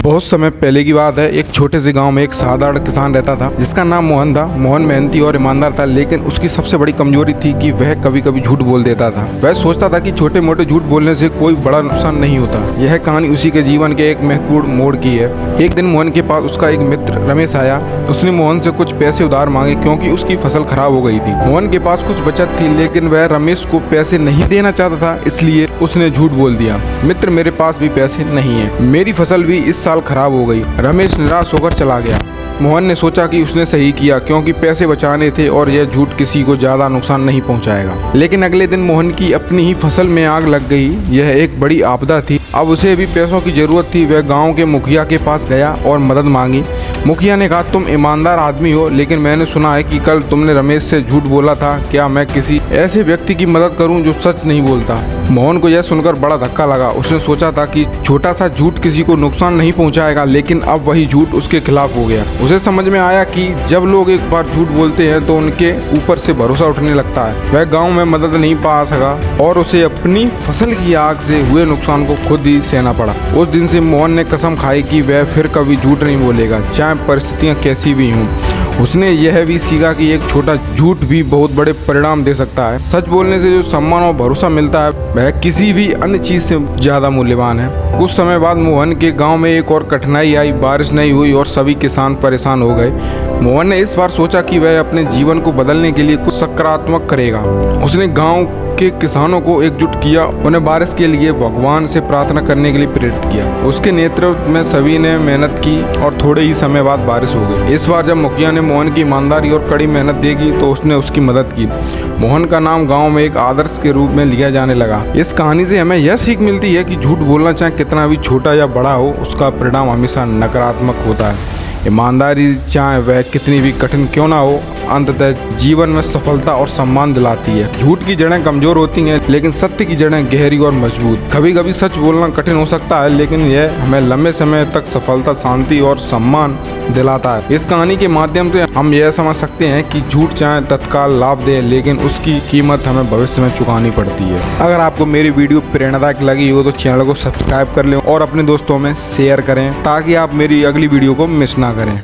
बहुत समय पहले की बात है। एक छोटे से गांव में एक साधारण किसान रहता था जिसका नाम मोहन था। मोहन मेहनती और ईमानदार था, लेकिन उसकी सबसे बड़ी कमजोरी थी कि वह कभी कभी झूठ बोल देता था। वह सोचता था कि छोटे मोटे झूठ बोलने से कोई बड़ा नुकसान नहीं होता। यह कहानी उसी के जीवन के एक महत्वपूर्ण मोड़ की है। एक दिन मोहन के पास उसका एक मित्र रमेश आया। उसने मोहन से कुछ पैसे उधार मांगे क्योंकि उसकी फसल खराब हो गई थी। मोहन के पास कुछ बचत थी, लेकिन वह रमेश को पैसे नहीं देना चाहता था, इसलिए उसने झूठ बोल दिया, मित्र मेरे पास भी पैसे नहीं है, मेरी फसल भी इस साल खराब हो गई। रमेश निराश होकर चला गया। मोहन ने सोचा कि उसने सही किया क्योंकि पैसे बचाने थे और यह झूठ किसी को ज्यादा नुकसान नहीं पहुंचाएगा। लेकिन अगले दिन मोहन की अपनी ही फसल में आग लग गई। यह एक बड़ी आपदा थी। अब उसे भी पैसों की जरूरत थी। वह गांव के मुखिया के पास गया और मदद मांगी। मुखिया ने कहा, तुम ईमानदार आदमी हो, लेकिन मैंने सुना है कि कल तुमने रमेश से झूठ बोला था। क्या मैं किसी ऐसे व्यक्ति की मदद करूं जो सच नहीं बोलता? मोहन को यह सुनकर बड़ा धक्का लगा। उसने सोचा था कि छोटा सा झूठ किसी को नुकसान नहीं पहुंचाएगा, लेकिन अब वही झूठ उसके खिलाफ हो गया। उसे समझ में आया कि जब लोग एक बार झूठ बोलते हैं तो उनके ऊपर से भरोसा उठने लगता है। वह गांव में मदद नहीं पा सका और उसे अपनी फसल की आग से हुए नुकसान को खुद ही सहना पड़ा। उस दिन से मोहन ने कसम खाई कि वह फिर कभी झूठ नहीं बोलेगा, चाहे परिस्थितियां कैसी भी हों। उसने यह भी सीखा कि एक छोटा झूठ भी बहुत बड़े परिणाम दे सकता है। सच बोलने से जो सम्मान और भरोसा मिलता है वह किसी भी अन्य चीज से ज्यादा मूल्यवान है। कुछ समय बाद मोहन के गांव में एक और कठिनाई आई। बारिश नहीं हुई और सभी किसान परेशान हो गए। मोहन ने इस बार सोचा कि वह अपने जीवन को बदलने के लिए कुछ सकारात्मक करेगा। उसने गांव के किसानों को एकजुट किया, उन्हें बारिश के लिए भगवान से प्रार्थना करने के लिए प्रेरित किया। उसके नेतृत्व में सभी ने मेहनत की और थोड़े ही समय बाद बारिश हो गई। इस बार जब मुखिया ने मोहन की ईमानदारी और कड़ी मेहनत देखी तो उसने उसकी मदद की। मोहन का नाम गांव में एक आदर्श के रूप में लिया जाने लगा। इस कहानी से हमें यह सीख मिलती है कि झूठ बोलना चाहे कितना भी छोटा या बड़ा हो, उसका परिणाम हमेशा नकारात्मक होता है। ईमानदारी चाहे वह कितनी भी कठिन क्यों ना हो, अंततः जीवन में सफलता और सम्मान दिलाती है। झूठ की जड़ें कमजोर होती हैं, लेकिन सत्य की जड़ें गहरी और मजबूत। कभी कभी सच बोलना कठिन हो सकता है, लेकिन यह हमें लंबे समय तक सफलता, शांति और सम्मान दिलाता है। इस कहानी के माध्यम से हम यह समझ सकते हैं कि झूठ चाहे तत्काल लाभ दे, लेकिन उसकी कीमत हमें भविष्य में चुकानी पड़ती है। अगर आपको मेरी वीडियो प्रेरणादायक लगी हो तो चैनल को सब्सक्राइब कर लें और अपने दोस्तों में शेयर करें ताकि आप मेरी अगली वीडियो को मिस ना करें।